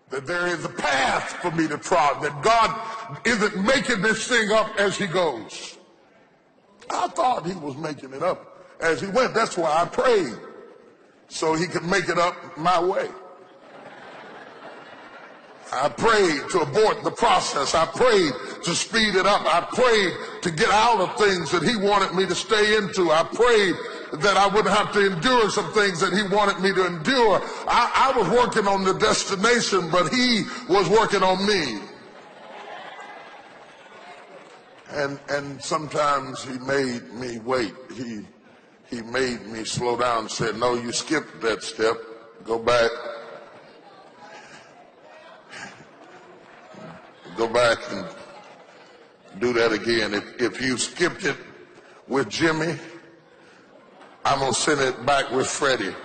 that there is a path for me to trot, that God isn't making this thing up as he goes. I thought he was making it up as he went. That's why I prayed, so he could make it up my way. I prayed to abort the process. I prayed to speed it up. I prayed to get out of things that he wanted me to stay into. I prayed that I wouldn't have to endure some things that he wanted me to endure. I was working on the destination, but he was working on me. And sometimes he made me wait. He made me slow down and said, no, you skipped that step. Go back. Go back and do that again. If you skipped it with Jimmy, I'm going to send it back with Freddie.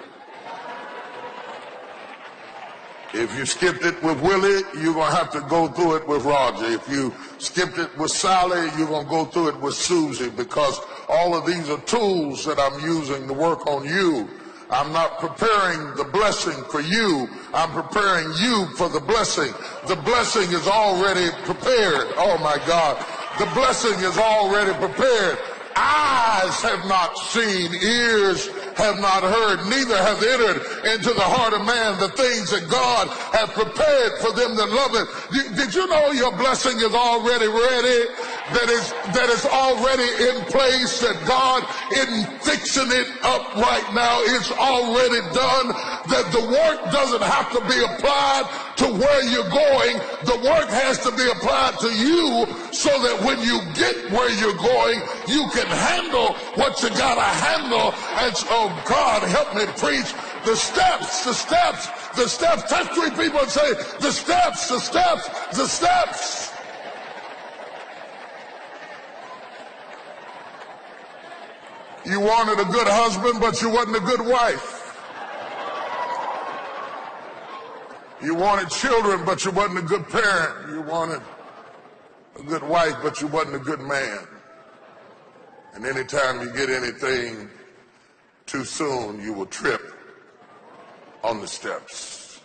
If you skipped it with Willie, you're going to have to go through it with Roger. If you skipped it with Sally, you're going to go through it with Susie, because all of these are tools that I'm using to work on you. I'm not preparing the blessing for you. I'm preparing you for the blessing. The blessing is already prepared. Oh my God. The blessing is already prepared. Eyes have not seen, ears have not heard, neither have entered into the heart of man the things that God has prepared for them that love it. Did you know your blessing is already ready? That is already in place, that God isn't fixing it up right now. It's already done, that the work doesn't have to be applied to where you're going. The work has to be applied to you, so that when you get where you're going, you can handle what you gotta handle. And so, God, help me preach the steps, the steps, the steps. Touch three people and say, the steps, the steps, the steps. You wanted a good husband, but you wasn't a good wife. You wanted children, but you wasn't a good parent. You wanted a good wife, but you wasn't a good man. And anytime you get anything too soon, you will trip on the steps.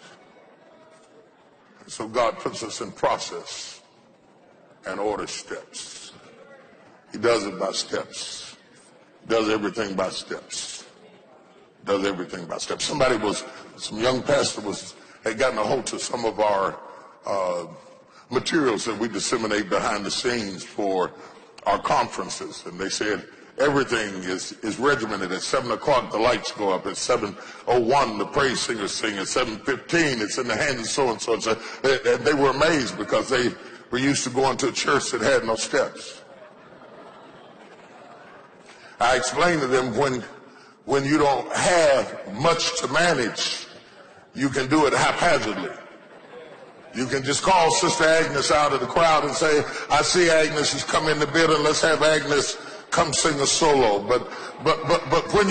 And so God puts us in process and orders steps. He does it by steps. Does everything by steps. Does everything by steps. Some young pastor had gotten a hold to some of our materials that we disseminate behind the scenes for our conferences. And they said everything is regimented. At 7 o'clock, the lights go up. At 7:01, the praise singers sing. At 7:15, it's in the hands of so-and-so. And they were amazed, because they were used to going to a church that had no steps. I explained to them, when you don't have much to manage, you can do it haphazardly. You can just call Sister Agnes out of the crowd and say, I see Agnes has come in the building, let's have Agnes come sing a solo. But when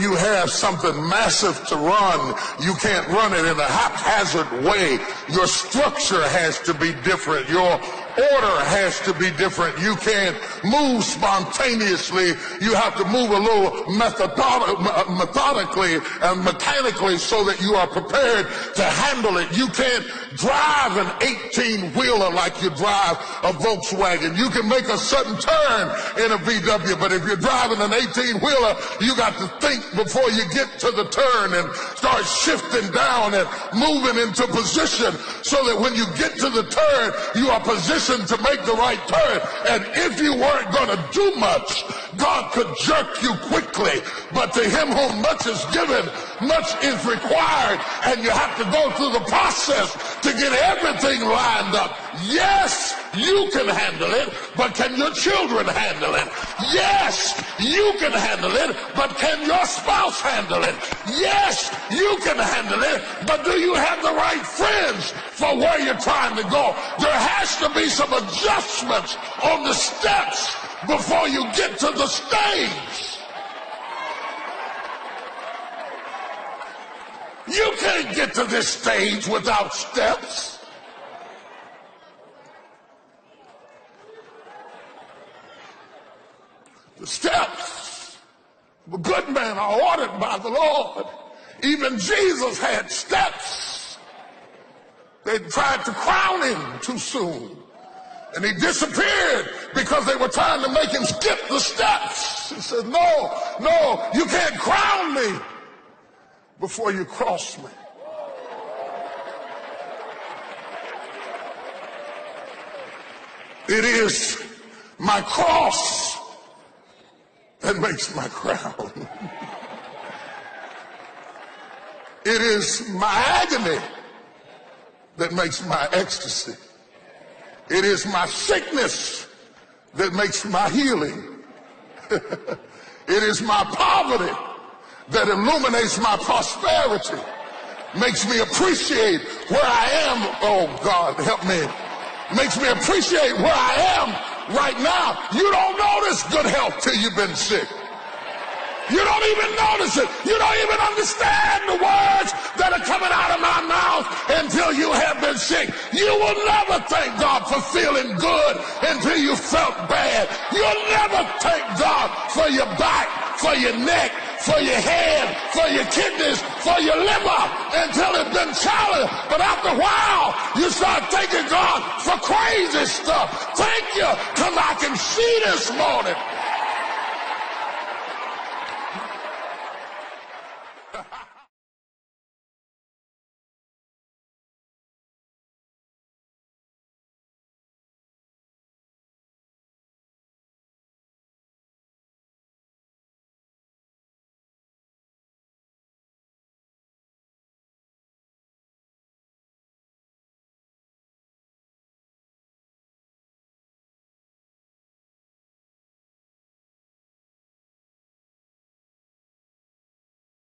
you have something massive to run, you can't run it in a haphazard way. Your structure has to be different. Your order has to be different. You can't move spontaneously. You have to move a little methodically and mechanically, so that you are prepared to handle it. You can't drive an 18-wheeler like you drive a Volkswagen. You can make a sudden turn in a VW, but if you're driving an 18-wheeler, you got to think before you get to the turn and start shifting down and moving into position, so that when you get to the turn, you are positioned to make the right turn. And if you weren't going to do much, God could jerk you quickly. But to him whom much is given, much is required, and you have to go through the process to get everything lined up. Yes, you can handle it, but can your children handle it? Yes, you can handle it, but can your spouse handle it? Yes, you can handle it, but do you have the right friends for where you're trying to go? There has to be some adjustments on the steps before you get to the stage. You can't get to this stage without steps. The steps of a good man are ordered by the Lord. Even Jesus had steps. They tried to crown him too soon. And he disappeared because they were trying to make him skip the steps. He said, no, you can't crown me before you cross me. It is my cross that makes my crown. It is my agony that makes my ecstasy. It is my sickness that makes my healing. It is my poverty that illuminates my prosperity, makes me appreciate where I am. Oh, God, help me. Makes me appreciate where I am right now. You don't notice good health till you've been sick. You don't even notice it. You don't even understand the words that are coming out of my mouth until you have been sick. You will never thank God for feeling good until you felt bad. You'll never thank God for your back, for your neck, for your head, for your kidneys, for your liver until it's been challenged. But after a while, you start thanking God for crazy stuff. Thank you, because I can see this morning